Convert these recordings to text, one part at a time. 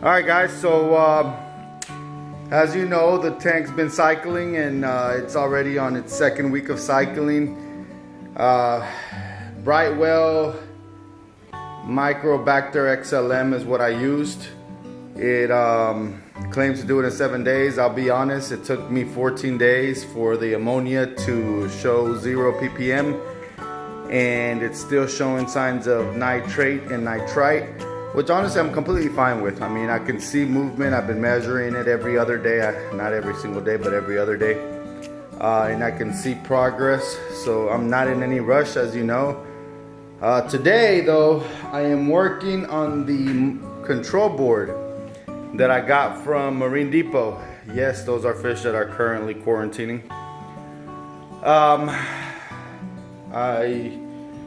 Alright guys, so as you know, the tank's been cycling and it's already on its second week of cycling. Brightwell Microbacter XLM is what I used. It claims to do it in 7 days. I'll be honest, it took me 14 days for the ammonia to show 0 ppm, and it's still showing signs of nitrate and nitrite, which honestly I'm completely fine with. I mean, I can see movement. I've been measuring it every other day, not every single day, but every other day, and I can see progress, so I'm not in any rush, as you know. Today though, I am working on the control board that I got from Marine Depot. Yes, those are fish that are currently quarantining.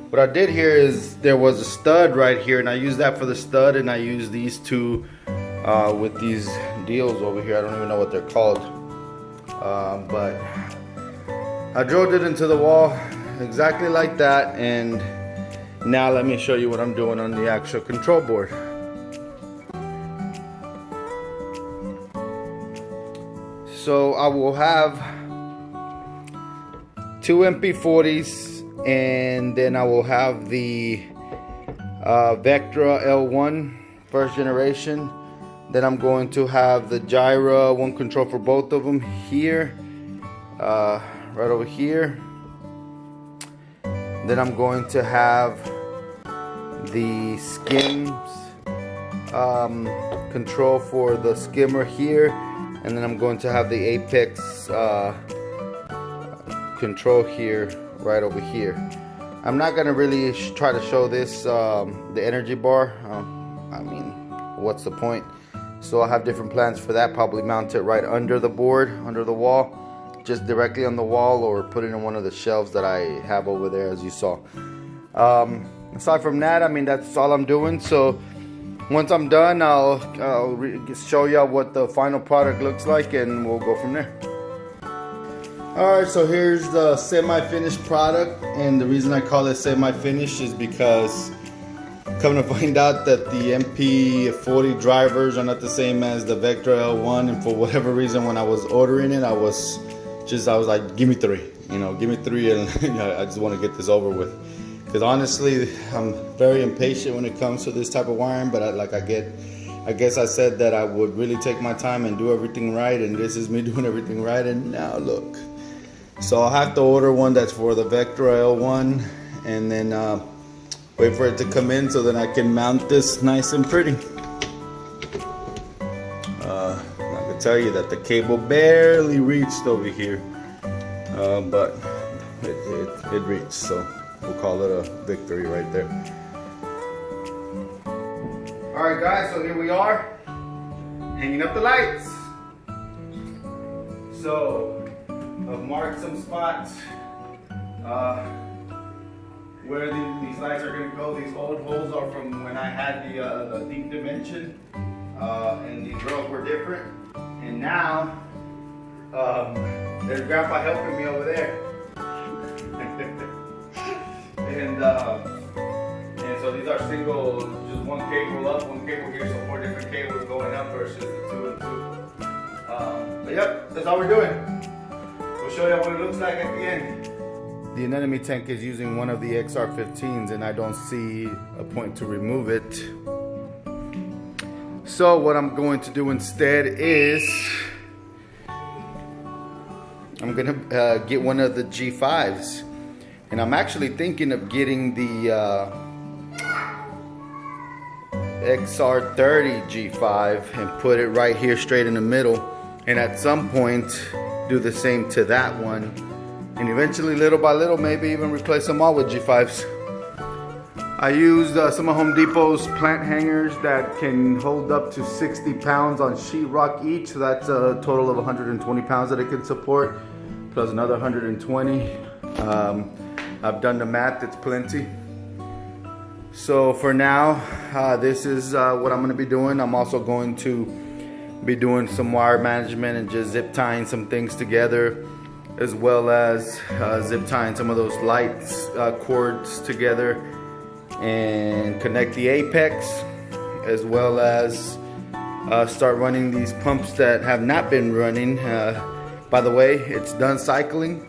What I did here is there was a stud right here, and I used that for the stud, and I used these two with these deals over here. I don't even know what they're called, but I drilled it into the wall exactly like that, and now let me show you what I'm doing on the actual control board. So I will have 2 MP40s, and then I will have the Vectra L1 first generation. Then I'm going to have the Gyra, one control for both of them here, right over here. Then I'm going to have the skims control for the skimmer here, and then I'm going to have the Apex control here, right over here. I'm not gonna really try to show this the energy bar. I mean, what's the point? So I have different plans for that. Probably mount it right under the board, under the wall, just directly on the wall, or put it in one of the shelves that I have over there, as you saw. Aside from that, I mean, that's all I'm doing. So once I'm done, I'll show you what the final product looks like, and we'll go from there. Alright, so here's the semi-finished product, and the reason I call it semi-finished is because come to find out that the MP40 drivers are not the same as the Vectra L1, and for whatever reason when I was ordering it, I was like, give me 3, you know, give me 3, and I just want to get this over with. Because honestly, I'm very impatient when it comes to this type of wiring, but I guess I said that I would really take my time and do everything right, and this is me doing everything right, and now look. So I'll have to order one that's for the Vectra L1, and then wait for it to come in so then I can mount this nice and pretty. I can tell you that the cable barely reached over here, but it reached, so we'll call it a victory right there. Alright guys, so here we are, hanging up the lights. So I've marked some spots where these lights are going to go. These old holes are from when I had the deep dimension, and these rails were different. And now there's Grandpa helping me over there. And so these are single, just one cable up, one cable here, so 4 different cables going up versus the 2 and 2. But yep, that's all we're doing. We'll show you what it looks like at the end. The anemone tank is using one of the XR15s, and I don't see a point to remove it. So what I'm going to do instead is I'm gonna get one of the G5s, and I'm actually thinking of getting the XR30 G5 and put it right here straight in the middle, and at some point do the same to that one, and eventually little by little maybe even replace them all with G5s. I used some of Home Depot's plant hangers that can hold up to 60 pounds on sheetrock each, so that's a total of 120 pounds that it can support, plus another 120. I've done the math, it's plenty. So for now, this is what I'm going to be doing. I'm also going to be doing some wire management and just zip tying some things together, as well as zip tying some of those lights cords together, and connect the apex, as well as start running these pumps that have not been running. By the way, it's done cycling,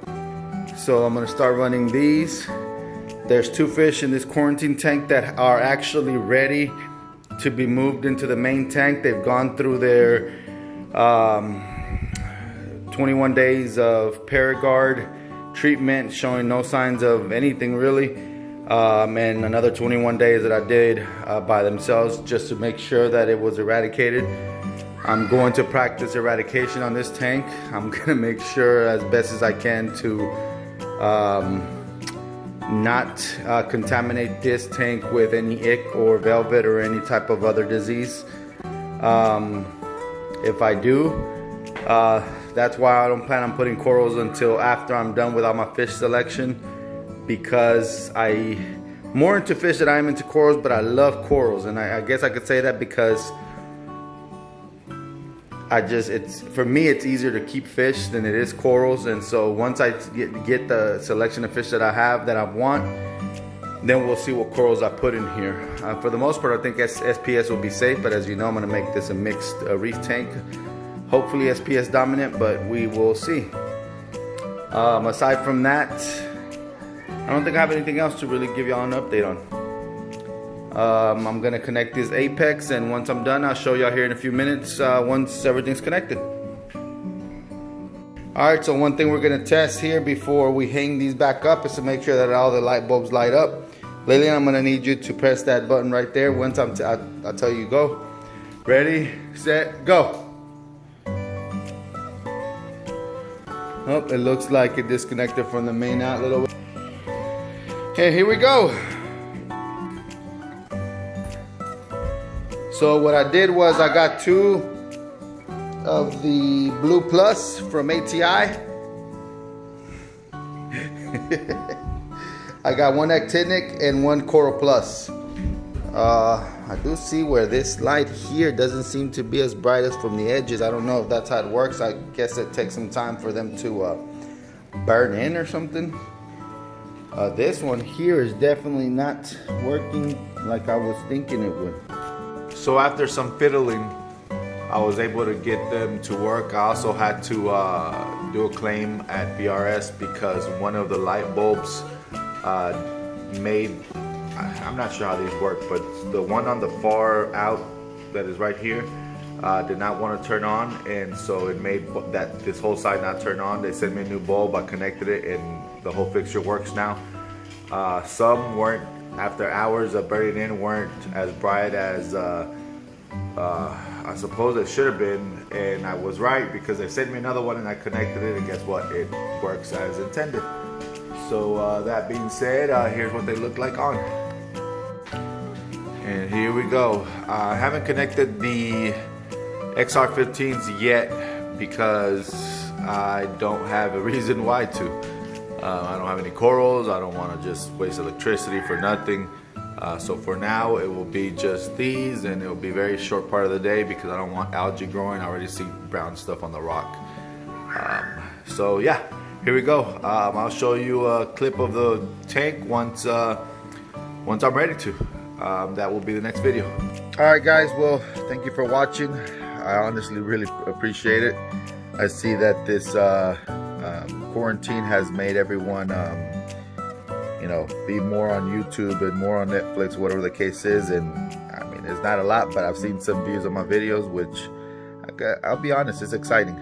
so I'm gonna start running these. There's 2 fish in this quarantine tank that are actually ready to be moved into the main tank. They've gone through their 21 days of Paragard treatment, showing no signs of anything really, and another 21 days that I did by themselves just to make sure that it was eradicated. I'm going to practice eradication on this tank. I'm gonna make sure as best as I can to not contaminate this tank with any ick or velvet or any type of other disease. If I do, that's why I don't plan on putting corals until after I'm done with all my fish selection, because more into fish than I am into corals, but I love corals, and I guess I could say that because for me it's easier to keep fish than it is corals. And so once I get the selection of fish that I have that I want, then we'll see what corals I put in here. For the most part, I think SPS will be safe, but as you know, I'm gonna make this a mixed reef tank. Hopefully SPS dominant, but we will see. Aside from that, I don't think I have anything else to really give y'all an update on. I'm gonna connect this apex, and once I'm done, I'll show y'all here in a few minutes once everything's connected. Alright, so one thing we're gonna test here before we hang these back up is to make sure that all the light bulbs light up. Lillian, I'm gonna need you to press that button right there. Once I'll tell you go. Ready, set, go. Oh, it looks like it disconnected from the main outlet over. Okay, here we go. So what I did was I got 2 of the Blue Plus from ATI. I got 1 actinic and 1 Coral Plus. I do see where this light here doesn't seem to be as bright as from the edges. I don't know if that's how it works. I guess it takes some time for them to burn in or something. This one here is definitely not working like I was thinking it would. So after some fiddling, I was able to get them to work. I also had to do a claim at BRS because one of the light bulbs I'm not sure how these work, but the one on the far out that is right here did not want to turn on, and so it made this whole side not turn on. They sent me a new bulb, I connected it, and the whole fixture works now. Some weren't, after hours of burning in, weren't as bright as I suppose it should have been, and I was right because they sent me another one and I connected it, and guess what? It works as intended. So that being said, here's what they look like on. And here we go. I haven't connected the XR15s yet because I don't have a reason why to. I don't have any corals. I don't want to just waste electricity for nothing. So for now, it will be just these, and it will be a very short part of the day because I don't want algae growing. I already see brown stuff on the rock. So yeah, here we go. I'll show you a clip of the tank once I'm ready to. That will be the next video. Alright guys, well, thank you for watching. I honestly really appreciate it. I see that this quarantine has made everyone you know, be more on YouTube and more on Netflix, whatever the case is. And I mean, it's not a lot, but I've seen some views on my videos, which I'll be honest, it's exciting.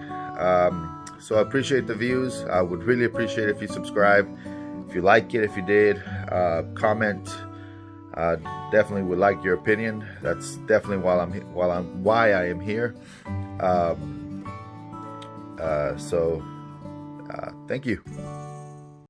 So I appreciate the views. I would really appreciate it if you subscribe, if you like it, if you did, comment. Definitely would like your opinion. That's definitely why I am here. Thank you.